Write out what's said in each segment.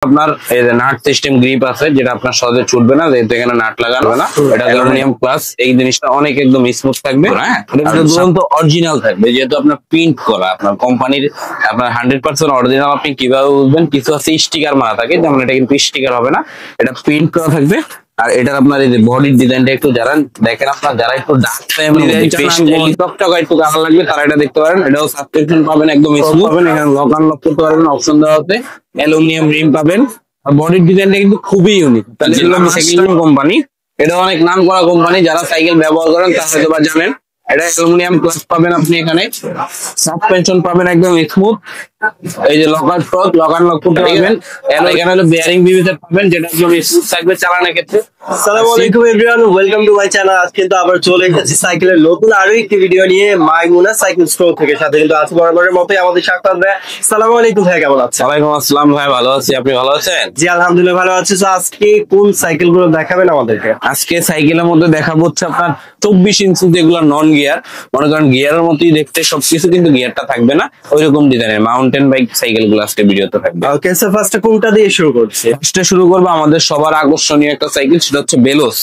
আপনার এই যে নাট সিস্টেম গ্রিপ আছে যেটা আপনার সহজে ছুটবে না, যেহেতু এখানে নাট লাগানো না। এটা অ্যালুমিনিয়াম প্লাস, এই জিনিসটা অনেক একদম স্মুথ থাকবে। হ্যাঁ, এটা দুরন্ত অরিজিনাল থাকবে, যেহেতু আপনার প্রিন্ট করা আপনার কোম্পানির আপনার 100% অরিজিনাল। আপনি কিভাবে বুঝবেন? কিছু আছে স্টিকার মারা থাকে, যেমন এটা কিন্তু স্টিকার হবে না, এটা প্রিন্ট করা থাকবে। আর এটার আপনার এই যে বডির ডিজাইনটা একটু যারা দেখেন, আপনার যারা একটু ডার্ক ফ্যামিলি টকটকা একটু কালার লাগবে তারা এটা দেখতে পারেন। এটাও সাবস্ক্রিপশন পাবেন, একদম স্মুথ পাবেন। এখানে লক আনলক করতে পারবেন, অপশন দেওয়া আছে। অ্যালুমিনিয়াম রিম পাবেন, আর বডির ডিজাইনটা কিন্তু খুবই ইউনিক। তাহলে সাইকেল কোম্পানি, এটা অনেক নাম করা কোম্পানি, যারা সাইকেল ব্যবহার করেন তারা হয়তো বা জানেন। এটা অ্যালুমিনিয়াম প্লাস পাবেন আপনি, এখানে সাসপেনশন পাবেন একদম স্মুথ। এই যে লকার টক লক আনলক করতে পারবেন। এখানে হলো বেয়ারিং বিবিসেট পাবেন, যেটা একদম স্মুথ থাকবে চালানোর ক্ষেত্রে। আসসালামু আলাইকুম everyone, welcome to my channel. আজ কিন্তু আবার চলে এসেছি সাইকেলের নতুন আরো একটি ভিডিও নিয়ে মাইমুনা সাইকেল স্টোর থেকে। সাথে কিন্তু আজ বরাবরের মতোই আমাদের সাক্ষাৎ ভাই। আসসালামু আলাইকুম ভাই, কেমন আছেন? ওয়ালাইকুম আসসালাম ভাই, ভালো আছি, আপনি ভালো আছেন? জি আলহামদুলিল্লাহ ভালো আছি। তো আজকে কোন সাইকেল গুলো দেখাবেন আমাদেরকে? আজকে সাইকেলের মধ্যে দেখাবো হচ্ছে আপনার 24 ইঞ্চি, যেগুলো নন গিয়ার, মনে করেন গিয়ারের মতোই দেখতে সবকিছু, কিন্তু গিয়ারটা থাকবে না, ওইরকম ডিজাইনের মাউন্টেন বাইক সাইকেল গুলো আজকে ভিডিওতে থাকবে। ওকে, সো ফার্স্টে কোনটা দিয়ে শুরু করছি? ফার্স্টে শুরু করবো আমাদের সবার আকর্ষণীয় একটা সাইকেল, সেটা হচ্ছে বেলোস।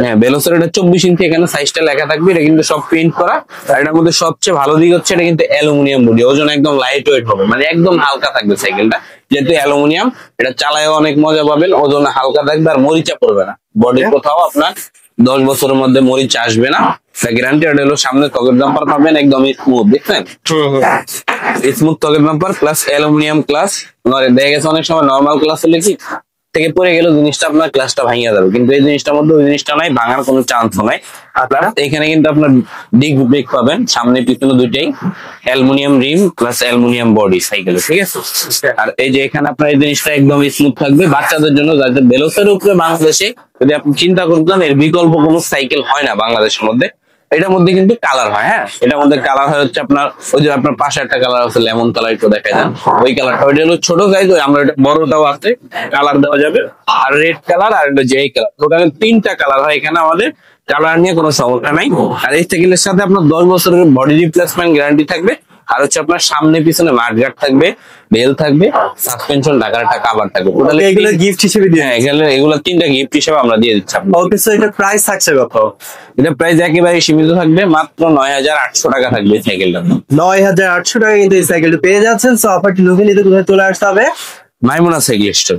হ্যাঁ, বেলোসের এটা 24 ইঞ্চি, এখানে সাইজটা লেখা থাকবে। এটা কিন্তু সব প্রিন্ট করা। আর এটার মধ্যে সবচেয়ে ভালো দিক হচ্ছে এটা কিন্তু অ্যালুমিনিয়াম বডি, ওজন একদম লাইট ওয়েট হবে, মানে একদম হালকা থাকবে সাইকেলটা, যেহেতু অ্যালুমিনিয়াম। এটা চালায়ও অনেক মজা পাবেন, ওজন হালকা থাকবে আর মরিচা পড়বে না। বডি কোথাও আপনার 10 বছরের মধ্যে মরিচ আসবে না, গ্যারান্টি। এটা হলো সামনে ত্বকের জাম্পার পাবেন, একদম স্মুথ, দেখছেন? স্মুথ ত্বকের জাম্পার প্লাস অ্যালুমিনিয়াম ক্লাস। দেখা গেছে অনেক সময় নর্মাল ক্লাস হলে কি থেকে পড়ে গেল জিনিসটা, আপনার ক্লাসটা ভাঙিয়ে যাবে, কিন্তু এই জিনিসটার মধ্যে ওই জিনিসটা নাই, ভাঙার কোনো চান্সও নাই। এখানে কিন্তু আপনার ডিস্ক ব্রেক পাবেন, সামনে পিছনে দুইটাই। অ্যালুমিনিয়াম রিম প্লাস অ্যালুমিনিয়াম বডি সাইকেলে, ঠিক আছে? আর এই যে এখানে আপনার এই জিনিসটা একদম স্মুথ থাকবে বাচ্চাদের জন্য, যাতে বেলোসের উপরে বাংলাদেশে যদি আপনি চিন্তা করতেন এর বিকল্প কোনো সাইকেল হয় না বাংলাদেশের মধ্যে। এটার মধ্যে কিন্তু কালার হয়। হ্যাঁ, এটার মধ্যে কালার হয় হচ্ছে আপনার ওই যে আপনার পাশে একটা কালার আছে লেমন কালার, একটু দেখা যান ওই কালারটা। ওইটা হলো ছোট সাইজ, আমরা এটা বড়টাও আছে, কালার দেওয়া যাবে। আর রেড কালার আর যে কালার, টোটাল 3টা কালার হয় এখানে আমাদের। কালার নিয়ে কোনো সমস্যা নাই। আর এই সাইকেলের সাথে আপনার 10 বছরের বডি রিপ্লেসমেন্ট গ্যারান্টি থাকবে। আর হচ্ছে আপনার সামনে পিছনে মাঠগার্ড থাকবে, বেল থাকবে, সাসপেনশন ঢাকার একটা কভার থাকবে। টোটাল এগুলো গিফট হিসেবে দিয়ে, হ্যাঁ এগুলো 3টা গিফট হিসেবে আমরা দিয়ে দিচ্ছি। ওকে, সো এটা প্রাইস থাকছে কত? এটা প্রাইস একেবারে সীমিত থাকবে, মাত্র 9800 টাকা থাকবে সাইকেলটা। 9800 টাকা কিন্তু এই সাইকেলটা পেয়ে যাচ্ছেন। সো অফারটি লুকে নিতে কোথায় চলে আসতে হবে? মাইমুনা সাইকেল স্টোর।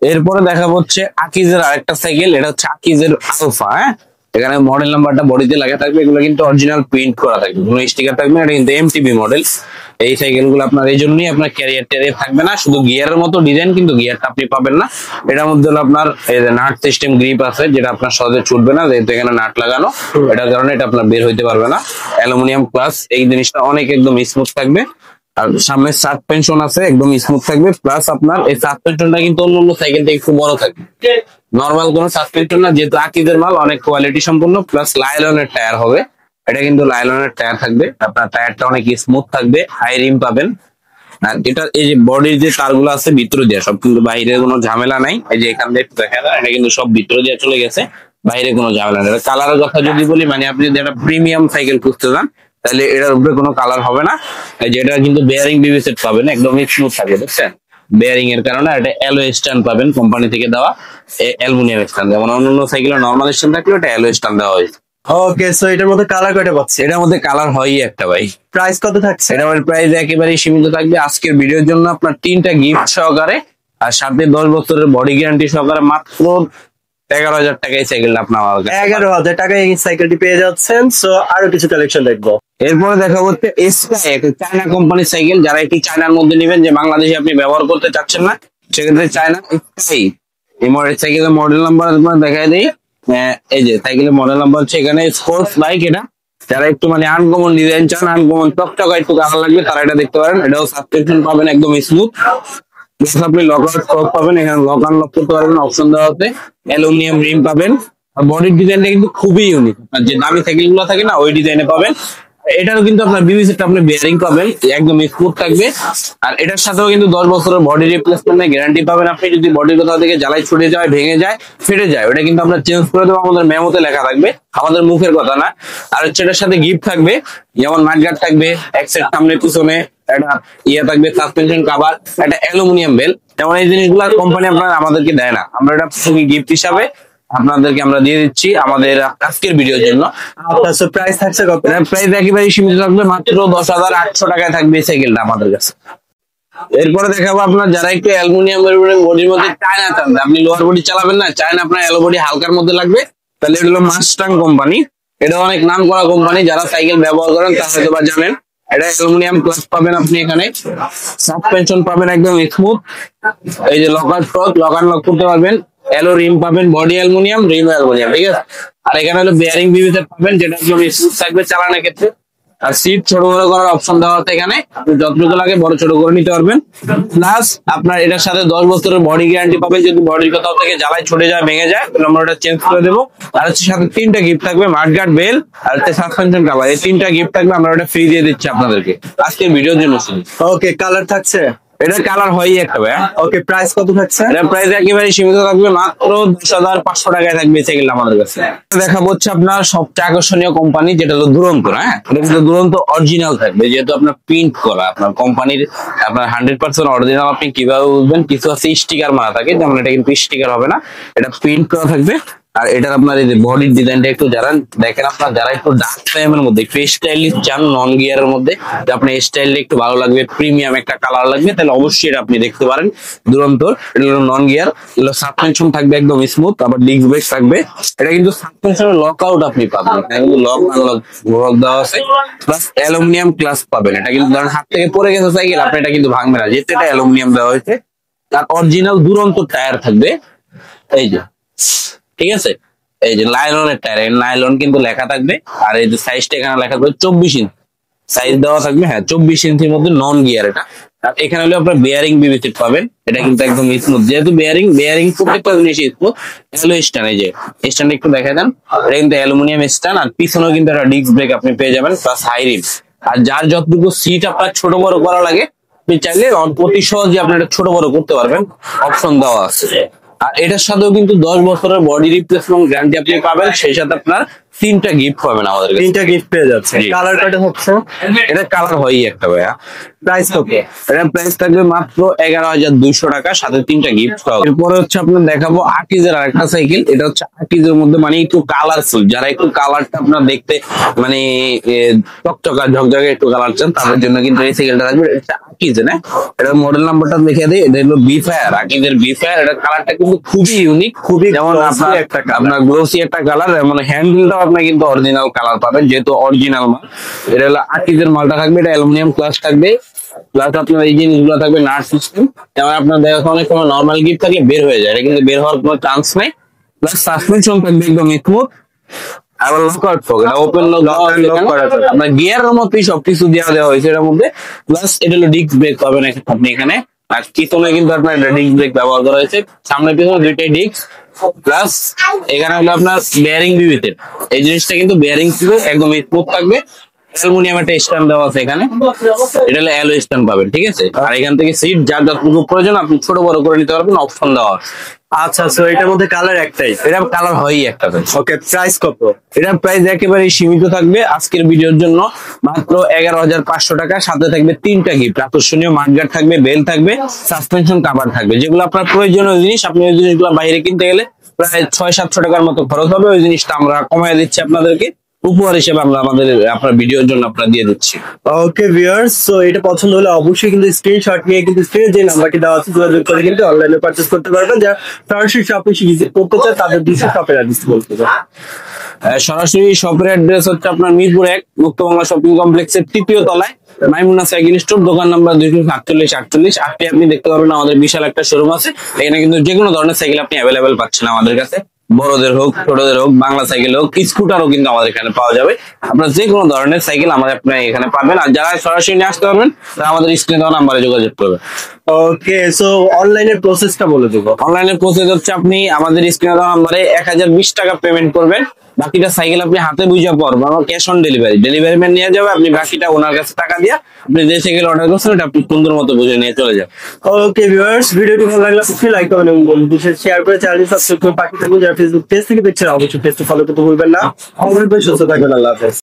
এরপরে দেখাবো হচ্ছে আকিজের আরেকটা সাইকেল, এটা হচ্ছে আকিজের আলফা। হ্যাঁ, এখানে মডেল নাম্বারটা বডিতে লাগা থাকবে, এগুলো কিন্তু অরিজিনাল প্রিন্ট করা থাকবে, কোনো স্টিকার থাকবে না। এটা কিন্তু এমটিবি মডেল। এই সাইকেল গুলো আপনার এই জন্যই আপনার ক্যারিয়ার ট্যারিয়ার থাকবে না, শুধু গিয়ারের মতো ডিজাইন, কিন্তু গিয়ারটা আপনি পাবেন না। এটার মধ্যে হলো আপনার এই যে নাট সিস্টেম গ্রিপ আছে, যেটা আপনার সহজে ছুটবে না, যেহেতু এখানে নাট লাগানো। এটার কারণে এটা আপনার বের হইতে পারবে না। অ্যালুমিনিয়াম প্লাস, এই জিনিসটা অনেক একদম স্মুথ থাকবে। আর সামনে সাসপেনশন আছে, একদম স্মুথ থাকবে। প্লাস আপনার এই সাসপেনশনটা কিন্তু অন্য সাইকেল থেকে একটু বড় থাকবে, নরমাল কোনো সাসপেনশন না, যেহেতু আকিজের মাল অনেক কোয়ালিটি সম্পূর্ণ। প্লাস লাইলনের টায়ার হবে, এটা কিন্তু লাইলনের টায়ার থাকবে। আপনার টায়ারটা অনেক স্মুথ থাকবে, হাই রিম পাবেন। আর এটা এই যে বডির যে তারগুলো আছে ভিতরে দেওয়া, সব কিন্তু বাইরে কোনো ঝামেলা নাই। এই যে এখান থেকে দেখা যায়, এটা কিন্তু সব ভিতরে দেওয়া চলে গেছে, বাইরে কোনো ঝামেলা নেই। কালারের কথা যদি বলি, মানে আপনি যদি একটা প্রিমিয়াম সাইকেল খুঁজতে যান তাহলে এটার উপরে কোনো কালার হবে না। এই যে এটা কিন্তু বেয়ারিং বিবিসেট পাবেন, একদম স্মুথ থাকবে, দেখছেন? বেয়ারিং এর কারণে এটা অ্যালয় স্ট্যান্ড পাবেন, কোম্পানি থেকে দেওয়া অ্যালুমিনিয়াম স্ট্যান্ড। যেমন অন্যান্য সাইকেলে নরমাল স্ট্যান্ড থাকলে এটা অ্যালয় স্ট্যান্ড দেওয়া হয়েছে। ওকে, সো এটার মধ্যে কালার কয়টা পাচ্ছি? এটার মধ্যে কালার হয়ই একটা ভাই। প্রাইস কত থাকছে? এটার প্রাইস একেবারেই সীমিত থাকবে আজকের ভিডিওর জন্য, আপনার 3টা গিফট সহকারে আর সাথে 10 বছরের বডি গ্যারান্টি সহকারে মাত্র 11,000 টাকায় সাইকেলটা আপনার 11,000 টাকায় এই সাইকেলটি পেয়ে যাচ্ছেন। সো আরো কিছু কালেকশন দেখবো। এরপরে দেখাবো স্কাই, চায়না কোম্পানির সাইকেল। যারা এটি চায়নার মধ্যে নেবেন, যে বাংলাদেশে আপনি ব্যবহার করতে চাচ্ছেন না, সেক্ষেত্রে চায়না স্কাই এই মডেল সাইকেলের মডেল নাম্বার দেখাই দেই। এই যে সাইকেলের মডেল নাম্বার হচ্ছে এখানে স্পোর্টস বাইক। এটা যারা একটু মানে আনকমন ডিজাইন চান, আনকমন টকটকা একটু কালার লাগবে, তারা এটা দেখতে পারেন। এটাও সাবস্ক্রিপশন পাবেন, একদম স্মুথ। আপনি লক আউট স্টক পাবেন, এখানে লক আনলক করতে পারবেন, অপশন দেওয়া আছে। অ্যালুমিনিয়াম রিম পাবেন, আর বডির ডিজাইনটা কিন্তু খুবই ইউনিক। আর যে দামি সাইকেল গুলো থাকে না, ওই ডিজাইনে পাবেন। এটারও কিন্তু আপনার বিবিসি আপনি বেয়ারিং পাবেন, একদম স্মুথ থাকবে। আর এটার সাথেও কিন্তু 10 বছরের বডি রিপ্লেসমেন্টের গ্যারান্টি পাবেন। আপনি যদি বডির কোথাও থেকে জ্বালাই ছুটে যায়, ভেঙে যায়, ফেটে যায়, ওটা কিন্তু আমরা চেঞ্জ করে দেবো। আমাদের মেমোতে লেখা থাকবে, আমাদের মুখের কথা না। আর হচ্ছে এটার সাথে গিফট থাকবে, যেমন মাঠগার্ড থাকবে, এক সেট সামনে পিছনে একটা ইয়ে থাকবে, সাসপেনশন কভার, একটা অ্যালুমিনিয়াম বেল। যেমন এই জিনিসগুলো কোম্পানি আপনার আমাদেরকে দেয় না, আমরা এটা গিফট হিসাবে আপনাদেরকে আমরা দিয়ে দিচ্ছি আমাদের আজকের ভিডিওর জন্য। আচ্ছা, প্রাইস থাকছে কত? প্রাইস একেবারে সীমিত থাকবে, মাত্র 10,800 টাকায় থাকবে এই সাইকেলটা আমাদের কাছে। এরপরে দেখাবো আপনার যারা একটু অ্যালুমিনিয়ামের বডির মধ্যে চায়না চান, আপনি লোয়ার বডি চালাবেন না, চায়না আপনার অ্যালো বডি হালকার মধ্যে লাগবে, তাহলে এটা হলো মাস্টাং কোম্পানি। এটা অনেক নাম করা কোম্পানি, যারা সাইকেল ব্যবহার করেন তারা হয়তো বা জানেন। এটা অ্যালুমিনিয়াম প্লাস পাবেন আপনি এখানে, সাসপেনশন পাবেন একদম স্মুথ, এই যে লকার টক লক আনলক করতে পারবেন, অ্যালো রিম পাবেন, বডি অ্যালুমিনিয়াম, রিম অ্যালুমিনিয়াম, ঠিক আছে। আর এখানে হলো বেয়ারিং বিবিসি পাবেন, যেটা একদম স্মুথ থাকবে চালানোর ক্ষেত্রে। আর সিট ছোট বড় করার অপশন দেওয়া আছে এখানে, আপনি যতটুকু লাগে বড় ছোট করে নিতে পারবেন। প্লাস আপনার এটার সাথে 10 বছরের বডি গ্যারান্টি পাবেন, যদি বডির কোথাও থেকে জ্বালাই ছুটে যায়, ভেঙে যায়, তাহলে আমরা ওটা চেঞ্জ করে দেবো। আর হচ্ছে সাথে 3টা গিফট থাকবে, মাঠগার্ড, বেল আর হচ্ছে সাসপেনশন কভার। এই 3টা গিফট থাকবে, আমরা ওটা ফ্রি দিয়ে দিচ্ছি আপনাদেরকে আজকের ভিডিওর জন্য। ওকে, কালার থাকছে? এটা কালার হয়ই একটা ভাই। ওকে, প্রাইস কত থাকছে? এটা প্রাইস একেবারে সীমিত থাকবে, মাত্র 10,500 টাকায় থাকবে সাইকেলটা আমাদের কাছে। দেখাবো হচ্ছে আপনার সবচেয়ে আকর্ষণীয় কোম্পানি, যেটা হলো দুরন্ত। হ্যাঁ, এটা কিন্তু দুরন্ত অরিজিনাল থাকবে, যেহেতু আপনার প্রিন্ট করা, আপনার কোম্পানির আপনার 100% অরিজিনাল। আপনি কিভাবে বুঝবেন? কিছু আছে স্টিকার মারা থাকে, যেমন এটা কিন্তু স্টিকার হবে না, এটা প্রিন্ট করা থাকবে। আর এটার আপনার এই যে বডির ডিজাইনটা একটু যারা দেখেন, আপনার যারা একটু ডার্ক টাইমের মধ্যে একটু স্টাইলিশ চান, নন গিয়ারের মধ্যে আপনার স্টাইলটা একটু ভালো লাগবে, প্রিমিয়াম একটা কালার লাগবে, তাহলে অবশ্যই এটা আপনি দেখতে পারেন দুরন্তর। এটা হলো নন গিয়ার, এগুলো সাসপেনশন থাকবে একদম স্মুথ, আবার ডিস্ক ব্রেক থাকবে। এটা কিন্তু সাসপেনশনের লক আউট আপনি পাবেন, এটা কিন্তু লক আনলক দেওয়া আছে, প্লাস অ্যালুমিনিয়াম ক্লাস পাবেন। এটা কিন্তু ধরেন হাত থেকে পড়ে গেছে সাইকেল, আপনি এটা কিন্তু ভাঙবে না, যেহেতু এটা অ্যালুমিনিয়াম দেওয়া হয়েছে। তার অরিজিনাল দুরন্ত টায়ার থাকবে, এই যে, ঠিক আছে। এই যে নাইলনের টায়ার, নাইলন কিন্তু লেখা থাকবে। আর এই যে সাইজটা এখানে লেখা থাকবে 24 ইঞ্চি সাইজ দেওয়া থাকবে। হ্যাঁ, 24 ইঞ্চির মধ্যে নন গিয়ার এটা। আর এখানে হলো আপনার বেয়ারিং বিবিসি পাবেন, এটা কিন্তু একদম স্মুথ, যেহেতু বেয়ারিং প্রত্যেকটা জিনিস স্মুথ। হ্যালো স্ট্যান্ড, এই যে স্ট্যান্ড একটু দেখা দেন, এটা কিন্তু অ্যালুমিনিয়াম স্ট্যান্ড। আর পিছনেও কিন্তু একটা ডিস্ক ব্রেক আপনি পেয়ে যাবেন, প্লাস হাই রিম। আর যার যতটুকু সিট আপনার ছোট বড় করা লাগে, আপনি চাইলে অতি সহজে আপনি এটা ছোট বড় করতে পারবেন, অপশন দেওয়া আছে। আর এটার সাথেও কিন্তু 10 বছরের বডি রিপ্লেসমেন্ট গ্যারান্টি আপনি পাবেন, সেই সাথে আপনার 3টা গিফট পাবেন আমাদের কাছে। 3টা গিফট পেয়ে যাচ্ছে। কালার কাটা হচ্ছে? এটা কালার হয়ই একটা ভাইয়া। প্রাইস কত? এটা প্রাইস থাকবে মাত্র 11,200 টাকা, সাথে 3টা গিফট পাবেন। এরপরে হচ্ছে আপনার দেখাবো আকিজের আরেকটা সাইকেল। এটা হচ্ছে আকিজের মধ্যে মানে একটু কালারফুল, যারা একটু কালারটা আপনার দেখতে মানে চকচকা ঝকঝকে একটু কালার চান, তাদের জন্য কিন্তু এই সাইকেলটা থাকবে। এটা আকিজের, হ্যাঁ, এটার মডেল নাম্বারটা দেখে দিই, এটা হলো বি-ফায়ার, আকিজের বি-ফায়ার। এটার কালারটা কিন্তু খুবই ইউনিক, খুবই যেমন আপনার গ্লোসি একটা কালার, মানে হ্যান্ডেলটাও আপনার কিন্তু অরিজিনাল কালার পাবেন, যেহেতু অরিজিনাল মাল। এটা হলো আকিজের মালটা থাকবে, এটা অ্যালুমিনিয়াম ক্লাস থাকবে, প্লাস আপনার এই জিনিসগুলো থাকবে নাট সিস্টেম। যেমন আপনার দেখা অনেক সময় নর্মাল গিফট থাকলে বের হয়ে যায়, এটা কিন্তু বের হওয়ার কোনো চান্স নাই। প্লাস সাসপেনশন থাকবে একদম স্মুথ। আবার লক আউট ফগ, এটা ওপেন লক করা যাবে, আপনার গিয়ারের মতোই সবকিছু দেওয়া হয়েছে এর মধ্যে। প্লাস এটা হলো ডিস্ক ব্রেক পাবেন আপনি এখানে। আর পিছনে কিন্তু আপনার ডিস্ক ব্রেক ব্যবহার করা হয়েছে, সামনে পিছনে দুইটাই ডিস্ক। প্লাস এখানে হলো আপনার বেয়ারিং বিবিতে, এই জিনিসটা কিন্তু বেয়ারিং একদম স্মুথ থাকবে। অ্যালুমিনিয়াম একটা স্ট্যান্ড দেওয়া আছে এখানে, এটা হলো অ্যালো স্ট্যান্ড পাবেন, ঠিক আছে। আর এখান থেকে সিট যার যতটুকু প্রয়োজন আপনি ছোট বড় করে নিতে পারবেন, অপশন দেওয়া। আচ্ছা, সো এটার মধ্যে কালার একটাই? এটা কালার হয়ই একটা। ওকে, প্রাইস কত? এটার প্রাইস একেবারে সীমিত থাকবে আজকের ভিডিওর জন্য, মাত্র 11,500 টাকা, সাথে থাকবে 3টা গিফট। আকর্ষণীয় মাঠগার্ড থাকবে, বেল থাকবে, সাসপেনশন কভার থাকবে, যেগুলো আপনার প্রয়োজনীয় জিনিস। আপনি ওই জিনিসগুলো বাইরে কিনতে গেলে প্রায় 600-700 টাকার মতো খরচ হবে, ওই জিনিসটা আমরা কমায় দিচ্ছি আপনাদেরকে, উপহার হিসেবে আমরা আপনার ভিডিওর জন্য আপনার দিয়ে দিচ্ছি। ওকে ভিউয়ার্স, সো এটা পছন্দ হলে অবশ্যই কিন্তু স্ক্রিনশট নিয়ে কিন্তু স্ক্রিনে যে নাম্বারটি দেওয়া আছে যোগাযোগ করে কিন্তু অনলাইনে পারচেজ করতে পারবেন। যারা সরাসরি শপে ভিজিট করতে চায় তাদের দিকে শপের অ্যাড্রেস বলতে হবে। সরাসরি শপের অ্যাড্রেস হচ্ছে আপনার মিরপুর 1 মুক্তবাংলা শপিং কমপ্লেক্সের 3য় তলায় মাইমুনা সাইকেল স্টোর, দোকান নাম্বার 248 আপনি দেখতে পারবেন আমাদের বিশাল একটা শোরুম আছে। এখানে কিন্তু যে কোনো ধরনের সাইকেল আপনি অ্যাভেলেবেল পাচ্ছেন আমাদের কাছে, বড়দের হোক ছোটদের হোক, বাংলা সাইকেল হোক, স্কুটারও কিন্তু আমাদের এখানে পাওয়া যাবে। আপনার যে কোনো ধরনের সাইকেল আমাদের আপনি এখানে পাবেন। আর যারা সরাসরি নিয়ে আসতে পারবেন তারা আমাদের স্ক্রিনে দেওয়া নাম্বারে যোগাযোগ করবেন। ওকে, সো অনলাইনের প্রসেসটা বলে দেবো। অনলাইনের প্রসেস হচ্ছে আপনি আমাদের স্ক্রিনে দেওয়া নাম্বারে 1020 টাকা পেমেন্ট করবেন, বাকিটা সাইকেল আপনি হাতে বুঝা পড়বেন, আমার cash on delivery, delivery man নিয়ে যাবে, আপনি বাকিটা ওনার কাছে টাকা দিয়ে আপনি যে সাইকেল অর্ডার করছেন ওটা আপনি সুন্দর মতো বুঝে নিয়ে চলে যাবেন। ওকে ভিউয়ার্স, ভিডিওটি ভালো লাগলে অবশ্যই লাইক করবেন এবং বন্ধুদের শেয়ার করে চ্যানেলটি সাবস্ক্রাইব করে পাশে থাকুন। যারা ফেসবুক পেজ থেকে দেখছেন অবশ্যই পেজটি ফলো করতে ভুলবেন না। অবশ্যই সুস্থ থাকবেন, আল্লাহ হাফেজ।